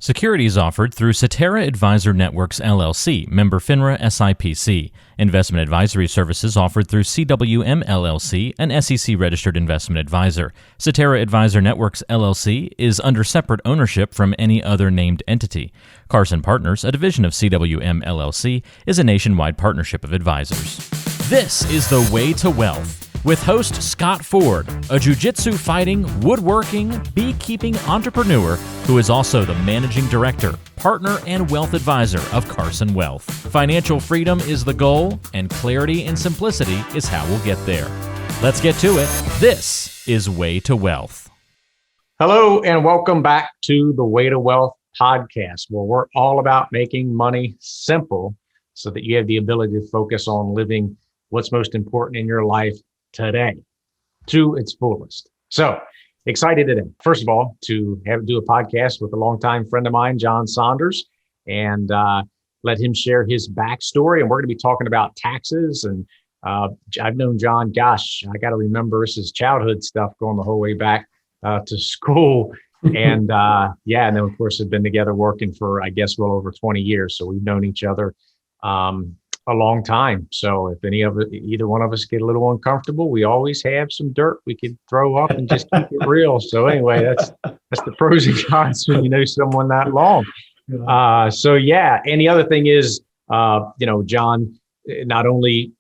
Securities offered through Cetera Advisor Networks, LLC, member FINRA SIPC. Investment advisory services offered through CWM, LLC, an SEC-registered investment advisor. Cetera Advisor Networks, LLC is under separate ownership from any other named entity. Carson Partners, a division of CWM, LLC, is a nationwide partnership of advisors. This is The Way to Wealth, with host Scott Ford, a jiu-jitsu fighting, woodworking, beekeeping entrepreneur who is also the managing director, partner, and wealth advisor of Carson Wealth. Financial freedom is the goal, and clarity and simplicity is how we'll get there. Let's get to it. This is Way to Wealth. Hello, and welcome back to the Way to Wealth podcast, where we're all about making money simple so that you have the ability to focus on living what's most important in your life today to its fullest. So excited today, first of all, to do a podcast with a longtime friend of mine, John Saunders, and let him share his backstory. And we're going to be talking about taxes. And I've known John, gosh, I got to remember this is childhood stuff going the whole way back to school. And and then of course have been together working for, I guess, well over 20 years. So we've known each other a long time. So if either one of us get a little uncomfortable, we always have some dirt we could throw up and just keep it real. So anyway, that's the pros and cons when you know someone that long. And the other thing is, John, not only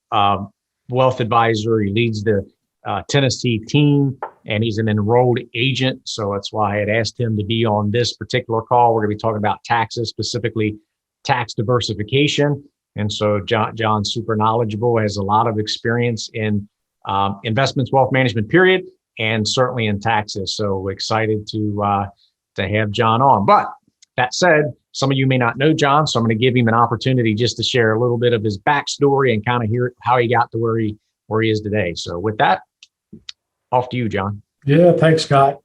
wealth advisor, he leads the Tennessee team, and he's an enrolled agent. So that's why I had asked him to be on this particular call. We're going to be talking about taxes, specifically tax diversification. And so John's super knowledgeable, has a lot of experience in investments, wealth management, period, and certainly in taxes. So excited to have John on. But that said, some of you may not know John, so I'm going to give him an opportunity just to share a little bit of his backstory and kind of hear how he got to where he is today. So with that, off to you, John. Yeah, thanks, Scott.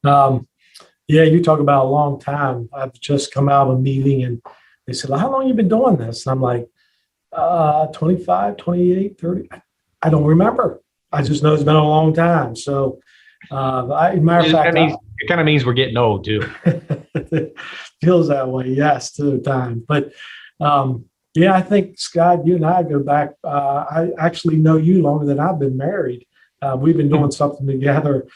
You talk about a long time. I've just come out of a meeting and they said, well, how long have you been doing this? And I'm like, 25, 28, 30. I don't remember. I just know it's been a long time. So, it kind of means we're getting old too. Feels that way. Yes, to the time. But I think, Scott, you and I go back. I actually know you longer than I've been married. We've been doing something together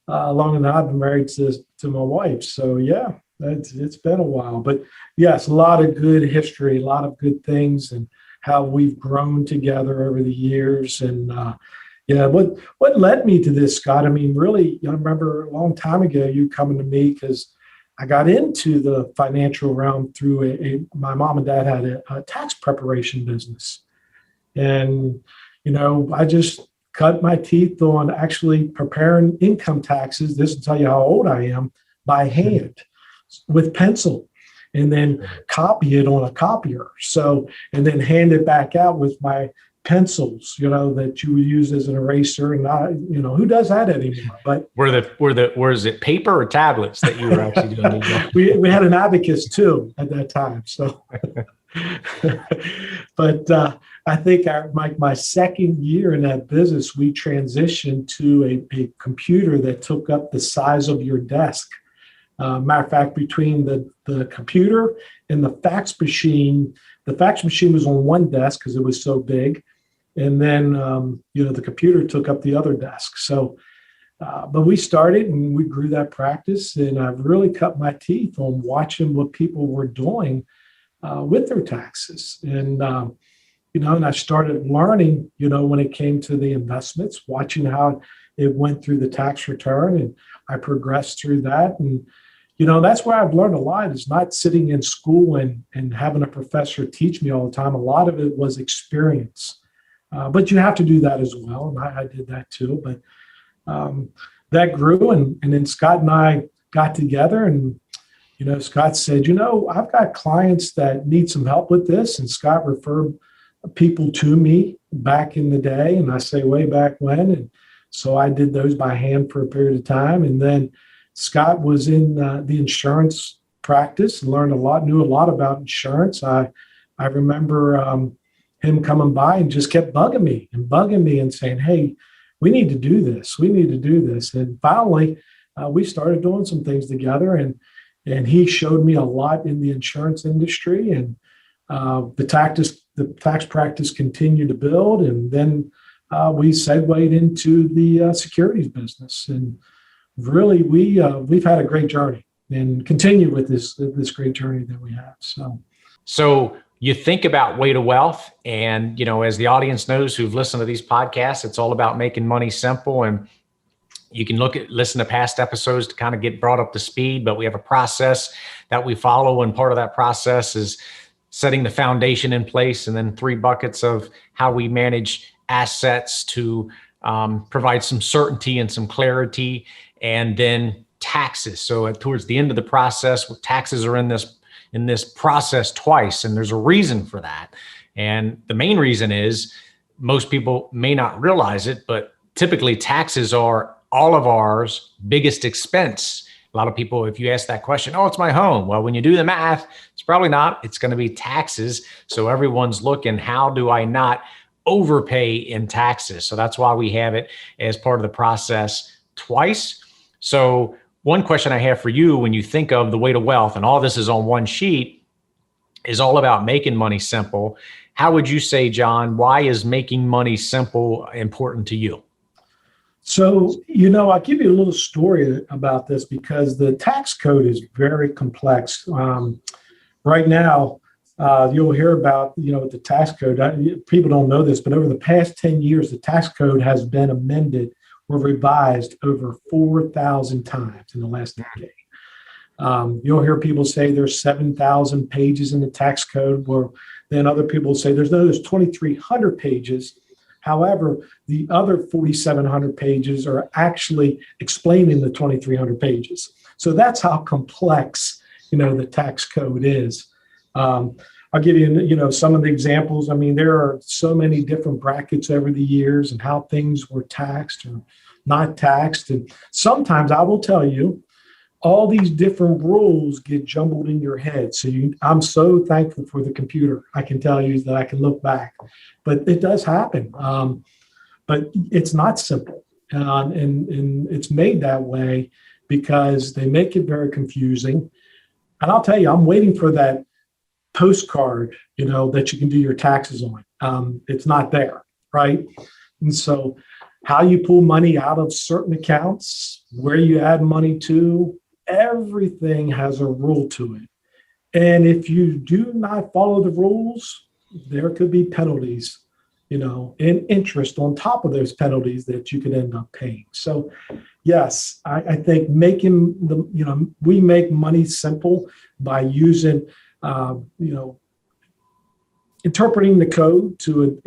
longer than I've been married to my wife. So yeah, it's been a while. But yes, a lot of good history, a lot of good things, and how we've grown together over the years. And what led me to this, Scott? I mean, really, I remember a long time ago you coming to me because I got into the financial realm through my mom and dad had a tax preparation business. And, I just cut my teeth on actually preparing income taxes. This will tell you how old I am, by hand with pencil, and then copy it on a copier. So, and then hand it back out with my pencils, that you would use as an eraser. And who does that anymore? But was it paper or tablets that you were actually doing? we had an abacus too at that time. So, but I think my second year in that business, we transitioned to a computer that took up the size of your desk. Matter of fact, between the computer and the fax machine was on one desk because it was so big. And then, the computer took up the other desk. So, but we started and we grew that practice, and I've really cut my teeth on watching what people were doing with their taxes. And, and I started learning, when it came to the investments, watching how it went through the tax return, and I progressed through that. And, that's where I've learned a lot, is not sitting in school and having a professor teach me all the time. A lot of it was experience, but you have to do that as well. And I did that too, but that grew. And then Scott and I got together, and, Scott said, I've got clients that need some help with this. And Scott referred people to me back in the day. And I say way back when. And so I did those by hand for a period of time. And then Scott was in the insurance practice, learned knew a lot about insurance. I remember him coming by and just kept bugging me and saying, hey, we need to do this. We need to do this. And finally, we started doing some things together. And And he showed me a lot in the insurance industry, and the tax practice continued to build. And then we segued into the securities business. And really, we've had a great journey and continue with this great journey that we have. So you think about way to wealth, and as the audience knows who've listened to these podcasts, it's all about making money simple. And you can listen to past episodes to kind of get brought up to speed, but we have a process that we follow. And part of that process is setting the foundation in place, and then 3 buckets of how we manage assets to provide some certainty and some clarity, and then taxes. So towards the end of the process, taxes are in this process twice, and there's a reason for that. And the main reason is most people may not realize it, but typically taxes are all of ours biggest expense. A lot of people, if you ask that question, oh, it's my home. Well, when you do the math, it's probably not. It's going to be taxes. So everyone's looking, how do I not overpay in taxes? So that's why we have it as part of the process twice. So one question I have for you, when you think of the way to wealth, and all this is on one sheet, is all about making money simple. How would you say, John, why is making money simple important to you? So, I'll give you a little story about this, because the tax code is very complex. Right now, you'll hear about, the tax code. People don't know this, but over the past 10 years, the tax code has been amended or revised over 4,000 times in the last decade. You'll hear people say there's 7,000 pages in the tax code, where then other people say there's 2,300 pages. However, the other 4,700 pages are actually explaining the 2,300 pages. So that's how complex, the tax code is. I'll give you, some of the examples. I mean, there are so many different brackets over the years and how things were taxed or not taxed. And sometimes I will tell you, all these different rules get jumbled in your head. So I'm so thankful for the computer. I can tell you that I can look back, but it does happen. But it's not simple. And it's made that way because they make it very confusing. And I'll tell you, I'm waiting for that postcard, that you can do your taxes on. It's not there, right? And so how you pull money out of certain accounts, where you add money to, everything has a rule to it. And if you do not follow the rules, there could be penalties, and interest on top of those penalties that you could end up paying. So yes, I think we make money simple by using, interpreting the code to,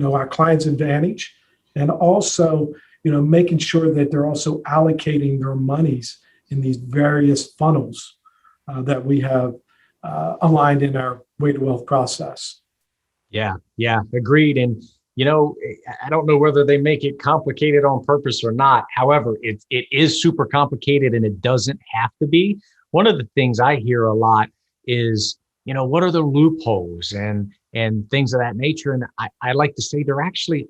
our client's advantage, and also, making sure that they're also allocating their monies in these various funnels that we have aligned in our way to wealth process. Yeah, agreed. And, I don't know whether they make it complicated on purpose or not. However, it is super complicated, and it doesn't have to be. One of the things I hear a lot is, what are the loopholes and things of that nature? And I like to say there actually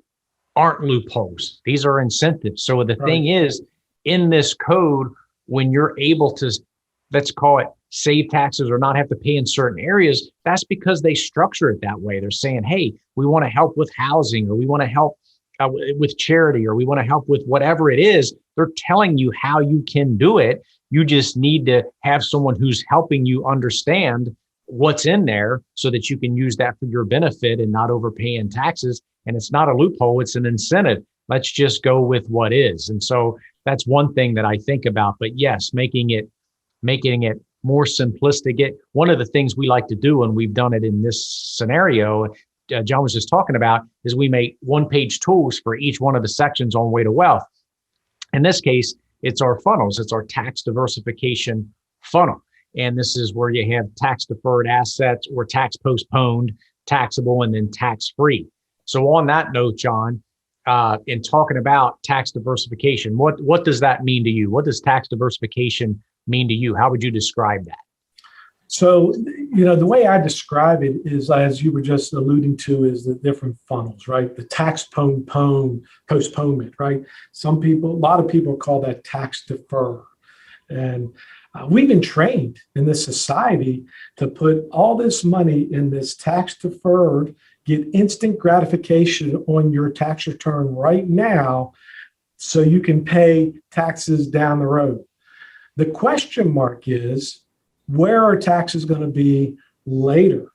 aren't loopholes. These are incentives. So the thing is, in this code, when you're able to, let's call it, save taxes or not have to pay in certain areas, that's because they structure it that way. They're saying, hey, we want to help with housing, or we want to help with charity, or we want to help with whatever it is. They're telling you how you can do it. You just need to have someone who's helping you understand what's in there so that you can use that for your benefit and not overpay in taxes. And it's not a loophole, it's an incentive. Let's just go with what is. And so that's one thing that I think about. But yes, making it more simplistic. One of the things we like to do, and we've done it in this scenario, John was just talking about, is we make one-page tools for each one of the sections on Way to Wealth. In this case, it's our funnels. It's our tax diversification funnel. And this is where you have tax deferred assets or tax postponed, taxable, and then tax free. So on that note, John, in talking about tax diversification, what does that mean to you? What does tax diversification mean to you? How would you describe that? So, the way I describe it is, as you were just alluding to, is the different funnels, right? The tax postponement, right? A lot of people call that tax defer. And We've been trained in this society to put all this money in this tax deferred, get instant gratification on your tax return right now so you can pay taxes down the road. The question mark is, where are taxes going to be later?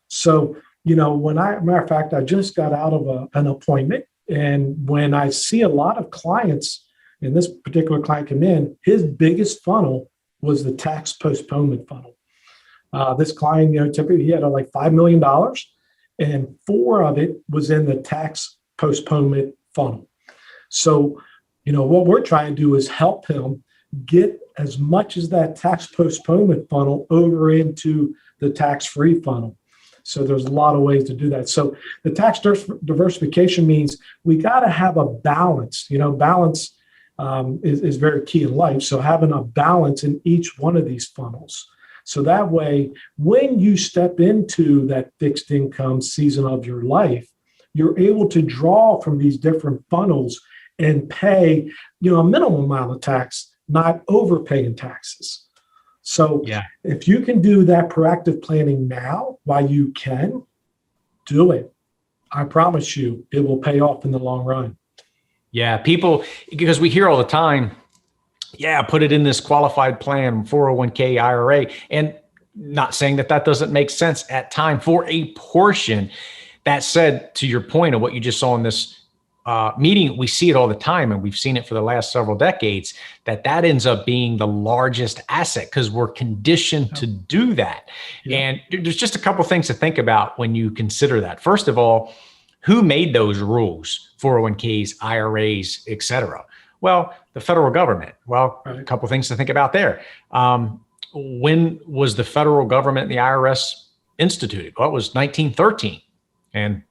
So, matter of fact, I just got out of an appointment, and when I see a lot of clients, and this particular client come in, his biggest funnel was the tax postponement funnel. This client, typically he had like $5 million, and 4 of it was in the tax postponement funnel. So, what we're trying to do is help him get as much as that tax postponement funnel over into the tax-free funnel. So there's a lot of ways to do that. So the tax diversification means we got to have a balance. Balance is very key in life. So having a balance in each one of these funnels. So that way, when you step into that fixed income season of your life, you're able to draw from these different funnels and pay, a minimum amount of tax, not overpaying taxes. So if you can do that proactive planning now while you can, do it. I promise you, it will pay off in the long run. Yeah, people, because we hear all the time, put it in this qualified plan, 401k, IRA, and not saying that doesn't make sense at time for a portion. That said, to your point of what you just saw in this meeting, we see it all the time, and we've seen it for the last several decades, that ends up being the largest asset because we're conditioned to do that. Yeah. And there's just a couple of things to think about when you consider that. First of all, who made those rules, 401ks, IRAs, et cetera? Well, the federal government. Well, a couple of things to think about there. When was the federal government and the IRS instituted? Well, it was 1913. And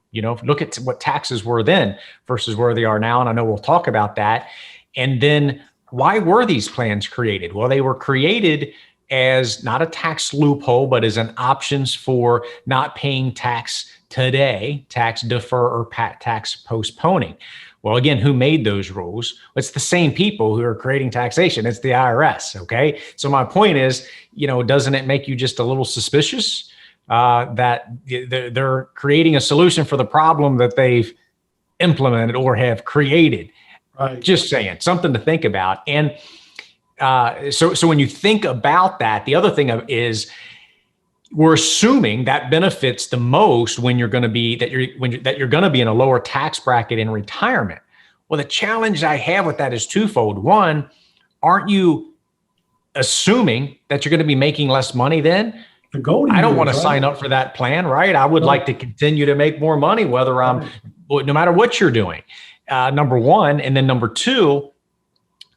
look at what taxes were then versus where they are now. And I know we'll talk about that. And then why were these plans created? Well, they were created as not a tax loophole, but as an options for not paying tax today, tax defer or tax postponing. Well, again, who made those rules? It's the same people who are creating taxation. It's the IRS. Okay. So my point is, doesn't it make you just a little suspicious that they're creating a solution for the problem that they've implemented or have created? Right. Just saying, something to think about. And so when you think about that, the other thing is we're assuming that benefits the most when you're going to be you're going to be in a lower tax bracket in retirement. Well, the challenge I have with that is twofold. One, aren't you assuming that you're going to be making less money then? I don't want to sign up for that plan, right? I would like to continue to make more money, no matter what you're doing. Number one. And then number two,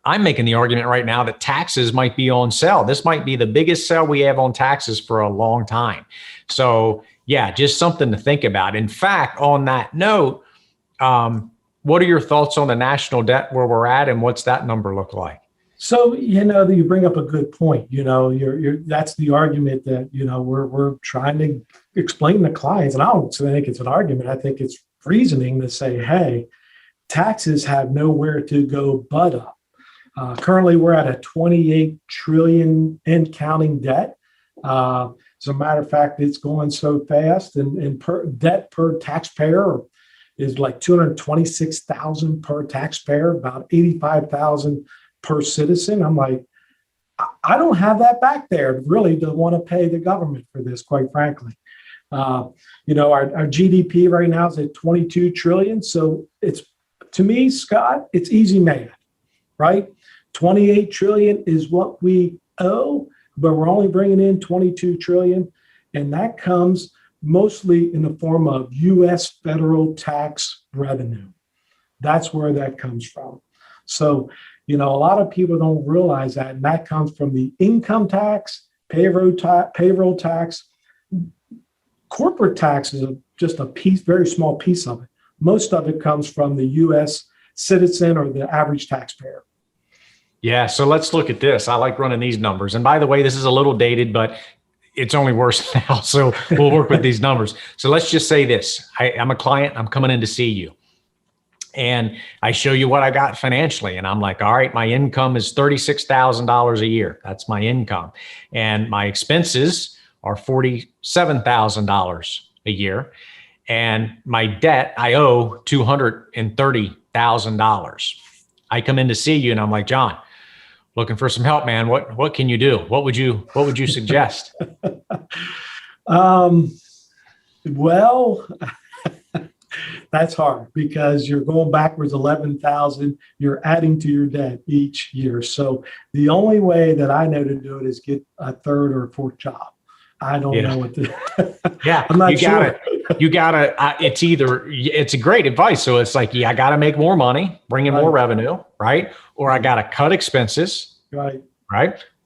I'm making the argument right now that taxes might be on sale. This might be the biggest sale we have on taxes for a long time. So just something to think about. In fact, on that note, what are your thoughts on the national debt where we're at, and what's that number look like? So, you bring up a good point. That's the argument that, we're trying to explain to clients. And I don't think it's an argument. I think it's reasoning to say, hey, taxes have nowhere to go but up. Currently, we're at a 28 trillion and counting debt. As a matter of fact, it's going so fast, and debt per taxpayer is like 226,000 per taxpayer, about 85,000 per citizen. I'm like, I don't have that back there really to want to pay the government for this, quite frankly. Our GDP right now is at 22 trillion. So it's, to me, Scott, it's easy math, right? 28 trillion is what we owe, but we're only bringing in 22 trillion. And that comes mostly in the form of U.S. federal tax revenue. That's where that comes from. So, a lot of people don't realize that, and that comes from the income tax, payroll tax. Corporate tax is just a piece, very small piece of it. Most of it comes from the U.S. citizen or the average taxpayer. Yeah, so let's look at this. I like running these numbers. And by the way, this is a little dated, but it's only worse now. So we'll work with these numbers. So let's just say this. I'm a client. I'm coming in to see you. And I show you what I got financially. And I'm like, all right, my income is $36,000 a year. That's my income. And my expenses are $47,000 a year. And my debt, I owe $230,000. I come in to see you and I'm like, John, looking for some help, man. What can you do? What would you suggest? Well, that's hard because you're going backwards 11,000. You're adding to your debt each year. So the only way that I know to do it is get a third or a fourth job. I don't know what to. Yeah, I'm not sure. You gotta. It's a great advice. So it's like, I got to make more money, bring in more revenue, right? Or I got to cut expenses, right?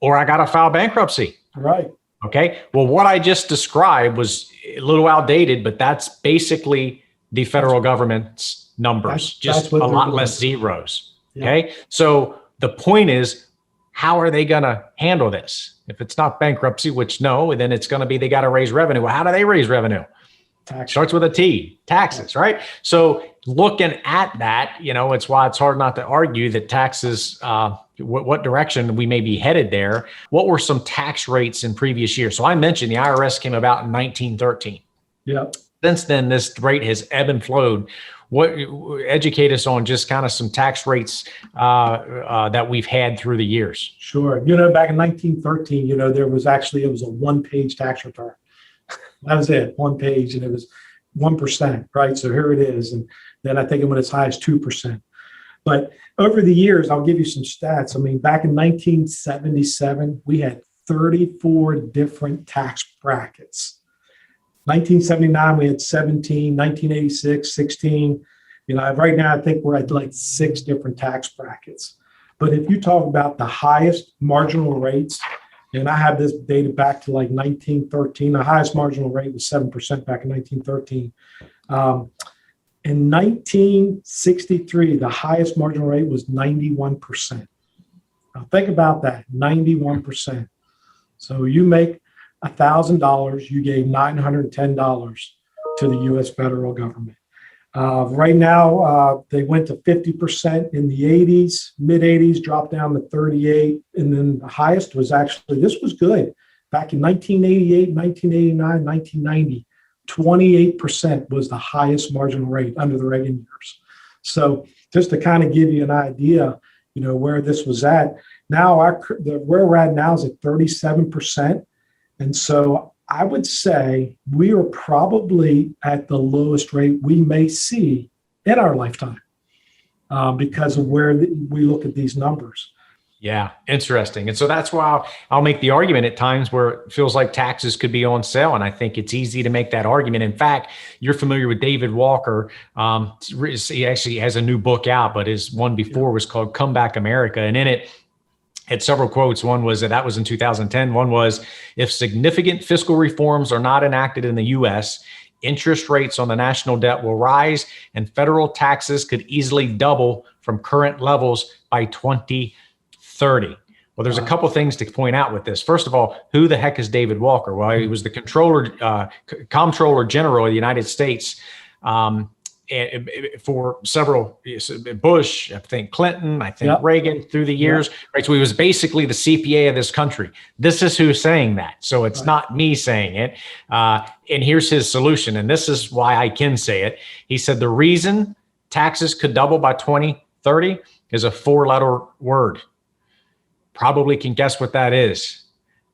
Or I got to file bankruptcy, right? Okay. Well, what I just described was a little outdated, but that's basically the federal government's numbers, just a lot less zeros. Okay. Yeah. So the point is, how are they going to handle this? If it's not bankruptcy, which no, then it's going to be, they got to raise revenue. Well, how do they raise revenue? Tax. Starts with a T, taxes, right? So looking at that, it's why it's hard not to argue that taxes, what direction we may be headed there. What were some tax rates in previous years? So I mentioned the IRS came about in 1913. Yeah. Since then, this rate has ebbed and flowed. Educate us on just kind of some tax rates that we've had through the years. Sure. Back in 1913, it was a one-page tax return. That was it, one page, and it was 1%, right? So here it is. And then I think it went as high as 2%. But over the years, I'll give you some stats. I mean, back in 1977, we had 34 different tax brackets. 1979, we had 17, 1986, 16. Right now, I think we're at like 6 different tax brackets. But if you talk about the highest marginal rates, and I have this data back to like 1913, the highest marginal rate was 7% back in 1913. In 1963, the highest marginal rate was 91%. Now think about that, 91%. So you make $1,000, you gave $910 to the U.S. federal government. Right now, they went to 50% in the 80s, mid 80s, dropped down to 38. And then the highest was actually, this was good. Back in 1988, 1989, 1990, 28% was the highest marginal rate under the Reagan years. So just to kind of give you an idea, where this was at. Now, where we're at now is at 37%. And so I would say we are probably at the lowest rate we may see in our lifetime because of where we look at these numbers. Yeah, interesting. And so that's why I'll make the argument at times where it feels like taxes could be on sale. And I think it's easy to make that argument. In fact, you're familiar with David Walker. He actually has a new book out, but his one before was called Come Back America. And in it, had several quotes. One was that was in 2010. One was, if significant fiscal reforms are not enacted in the U.S., interest rates on the national debt will rise and federal taxes could easily double from current levels by 2030. Well, there's a couple things to point out with this. First of all, who the heck is David Walker? Well, he was the Comptroller General of the United States for several, Bush, I think Clinton, I think Reagan through the years, right? So he was basically the CPA of this country. This is who's saying that. So it's not me saying it. And here's his solution. And this is why I can say it. He said, the reason taxes could double by 2030 is a 4-letter word. Probably can guess what that is.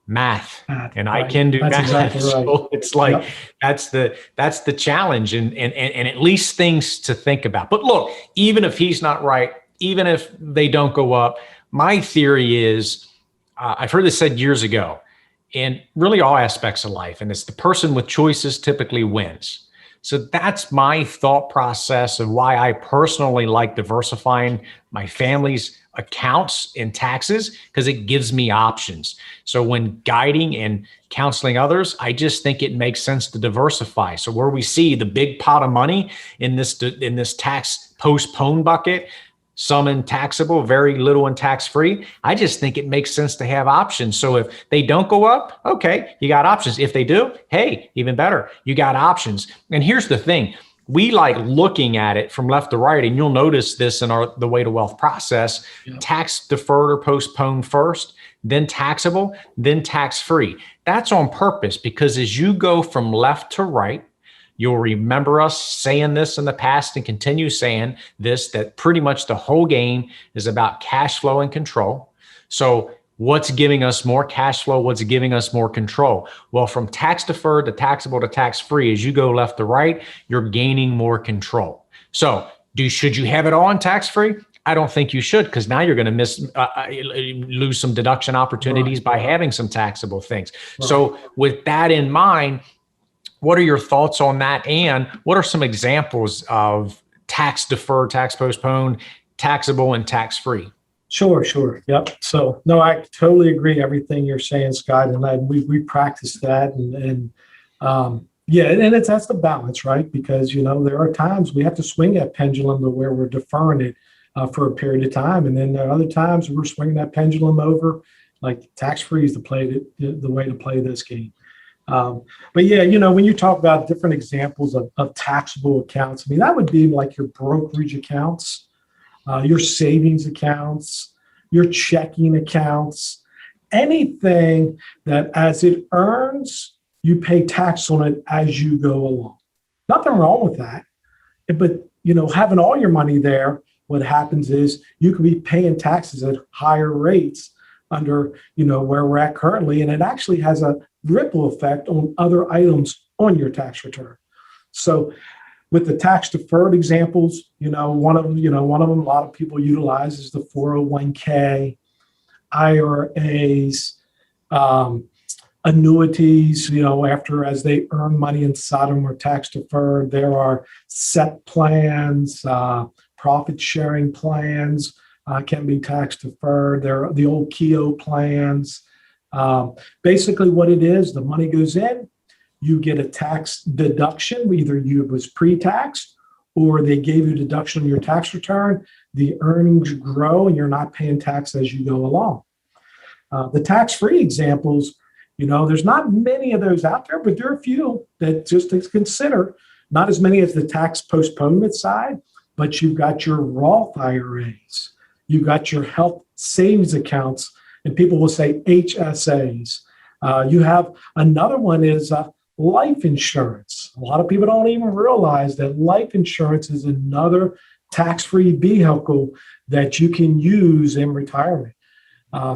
Math. And I can do that's math. Exactly right. So it's like, that's the challenge and at least things to think about. But look, even if he's not right, even if they don't go up, my theory is, I've heard this said years ago, in really all aspects of life, and it's the person with choices typically wins. So that's my thought process of why I personally like diversifying my family's accounts in taxes, because it gives me options. So when guiding and counseling others, I just think it makes sense to diversify. So where we see the big pot of money in this tax postponed bucket, some in taxable, very little in tax-free, I just think it makes sense to have options. So if they don't go up, okay, you got options. If they do, hey, even better, you got options. And here's the thing. we like looking at it from left to right, and you'll notice this in the way to wealth process. Tax deferred or postponed first, then taxable, then tax free. That's on purpose, because as you go from left to right, you'll remember us saying this in the past and continue saying this, that pretty much the whole game is about cash flow and control. So what's giving us more cash flow? What's giving us more control? Well, from tax deferred to taxable to tax free, as you go left to right, you're gaining more control. So should you have it all in tax free? I don't think you should, because now you're going to lose some deduction opportunities by having some taxable things. So with that in mind, what are your thoughts on that? And what are some examples of tax deferred, tax postponed, taxable, and tax free? Sure. Yep. So no, I totally agree everything you're saying, Scott, and we practice that, and that's the balance, right? Because there are times we have to swing that pendulum to where we're deferring it for a period of time, and then there are other times we're swinging that pendulum over, like tax free is the way to play this game. But yeah, when you talk about different examples of taxable accounts, I mean, that would be like your brokerage accounts, your savings accounts, your checking accounts, anything that as it earns, you pay tax on it as you go along. Nothing wrong with that. But, having all your money there, what happens is you could be paying taxes at higher rates under, where we're at currently. And it actually has a ripple effect on other items on your tax return. So with the tax deferred examples, one of them, a lot of people utilize is the 401k, IRAs, annuities, as they earn money inside them are tax deferred. There are set plans, profit sharing plans can be tax deferred. There are the old Keogh plans. Basically what it is, the money goes in, you get a tax deduction, either you was pre-taxed or they gave you a deduction on your tax return. The earnings grow and you're not paying tax as you go along. The tax-free examples, there's not many of those out there, but there are a few that just to consider. Not as many as the tax postponement side, but you've got your Roth IRAs, you've got your health savings accounts, and people will say HSAs. You have another one is life insurance. A lot of people don't even realize that life insurance is another tax-free vehicle that you can use in retirement.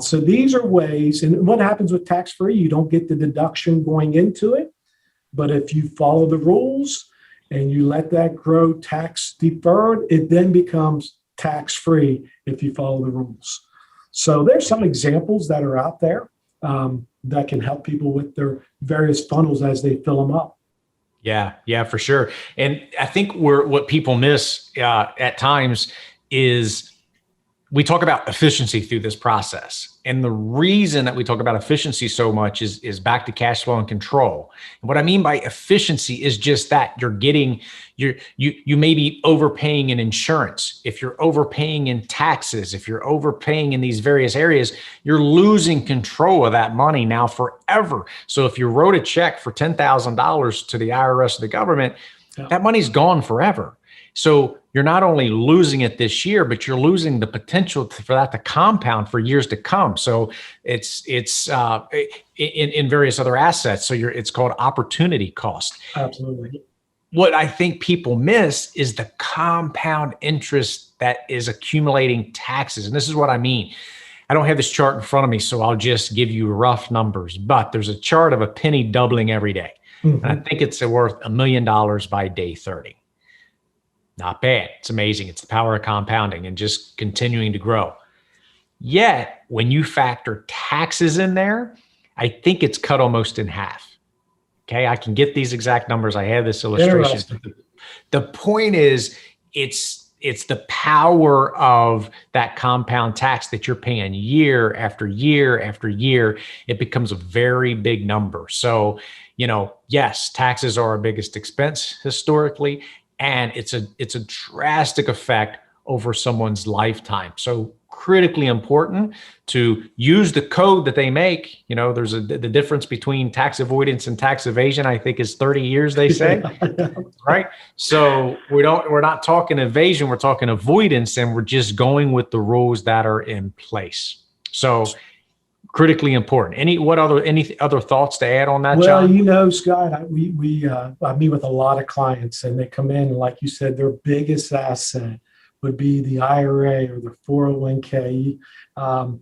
So these are ways, and what happens with tax-free, you don't get the deduction going into it, but if you follow the rules and you let that grow tax deferred, it then becomes tax-free if you follow the rules. So there's some examples that are out there that can help people with their various funnels as they fill them up. Yeah, for sure. And I think what people miss at times is we talk about efficiency through this process. And the reason that we talk about efficiency so much is back to cash flow and control. And what I mean by efficiency is just that you may be overpaying in insurance. If you're overpaying in taxes, if you're overpaying in these various areas, you're losing control of that money now forever. So if you wrote a check for $10,000 to the IRS or the government, that money's gone forever. So you're not only losing it this year, but you're losing the potential for that to compound for years to come. So it's in various other assets. So it's called opportunity cost. Absolutely. What I think people miss is the compound interest that is accumulating taxes. And this is what I mean. I don't have this chart in front of me, so I'll just give you rough numbers. But there's a chart of a penny doubling every day. Mm-hmm. And I think it's worth $1 million by day 30. Not bad. It's amazing. It's the power of compounding and just continuing to grow. Yet, when you factor taxes in there, I think it's cut almost in half. Okay, I can get these exact numbers. I have this illustration. The point is, it's the power of that compound tax that you're paying year after year after year. It becomes a very big number. So, yes, taxes are our biggest expense historically. And it's a drastic effect over someone's lifetime. So critically important to use the code that they make. There's the difference between tax avoidance and tax evasion, I think, is 30 years, they say, right? So we're not talking evasion, we're talking avoidance, and we're just going with the rules that are in place. So critically important. Any other thoughts to add on that, John? Well, Scott, I meet with a lot of clients, and they come in, and like you said, their biggest asset would be the IRA or the 401k. And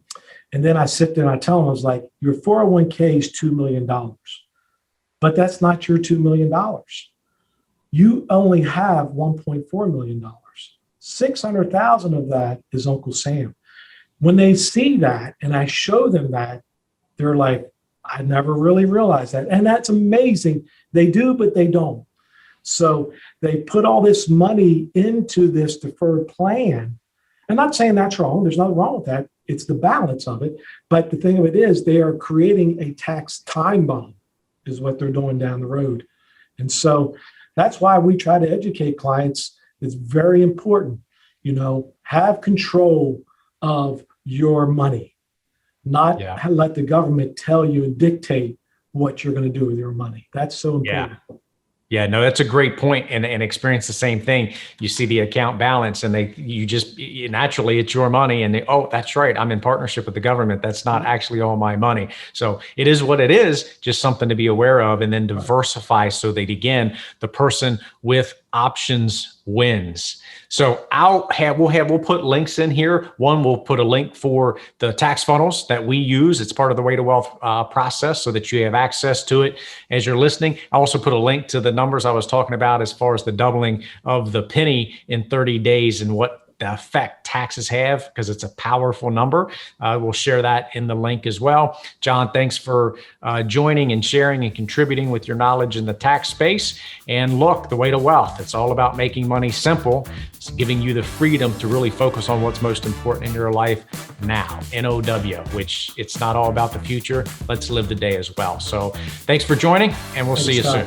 then I sit there and I tell them, I was like, your 401k is $2 million, but that's not your $2 million. You only have $1.4 million. 600,000 of that is Uncle Sam. When they see that and I show them that, they're like, I never really realized that. And that's amazing. They do, but they don't. So they put all this money into this deferred plan. I'm not saying that's wrong. There's nothing wrong with that. It's the balance of it. But the thing of it is, they are creating a tax time bomb is what they're doing down the road. And so that's why we try to educate clients. It's very important, have control of your money, not let the government tell you and dictate what you're going to do with your money. That's so important. Yeah, no, that's a great point, and experience the same thing. You see the account balance, and naturally it's your money, and that's right, I'm in partnership with the government. That's not actually all my money. So it is what it is, just something to be aware of, and then diversify so that, again, the person with options wins. So we'll put links in here. One, we'll put a link for the tax funnels that we use. It's part of the Way to Wealth process so that you have access to it as you're listening. I also put a link to the numbers I was talking about as far as the doubling of the penny in 30 days and what the effect taxes have, because it's a powerful number. We'll share that in the link as well. John, thanks for joining and sharing and contributing with your knowledge in the tax space. And look, the Way to Wealth, it's all about making money simple. It's giving you the freedom to really focus on what's most important in your life now, NOW, which it's not all about the future. Let's live the day as well. So thanks for joining, and we'll see you soon.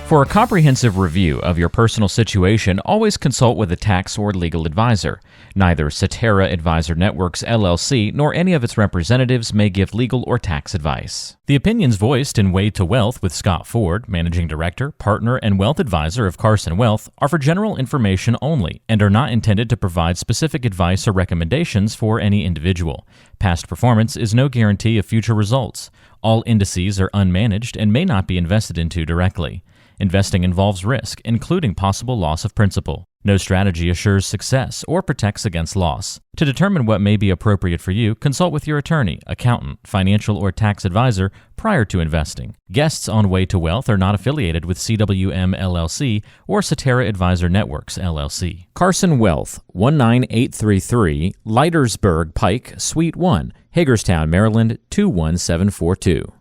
For a comprehensive review of your personal situation, always consult with a tax or legal advisor. Neither Cetera Advisor Networks, LLC, nor any of its representatives may give legal or tax advice. The opinions voiced in Way to Wealth with Scott Ford, Managing Director, Partner, and Wealth Advisor of Carson Wealth, are for general information only and are not intended to provide specific advice or recommendations for any individual. Past performance is no guarantee of future results. All indices are unmanaged and may not be invested into directly. Investing involves risk, including possible loss of principal. No strategy assures success or protects against loss. To determine what may be appropriate for you, consult with your attorney, accountant, financial, or tax advisor prior to investing. Guests on Way to Wealth are not affiliated with CWM LLC or Cetera Advisor Networks LLC. Carson Wealth, 19833 Leitersburg Pike, Suite 1, Hagerstown, Maryland, 21742.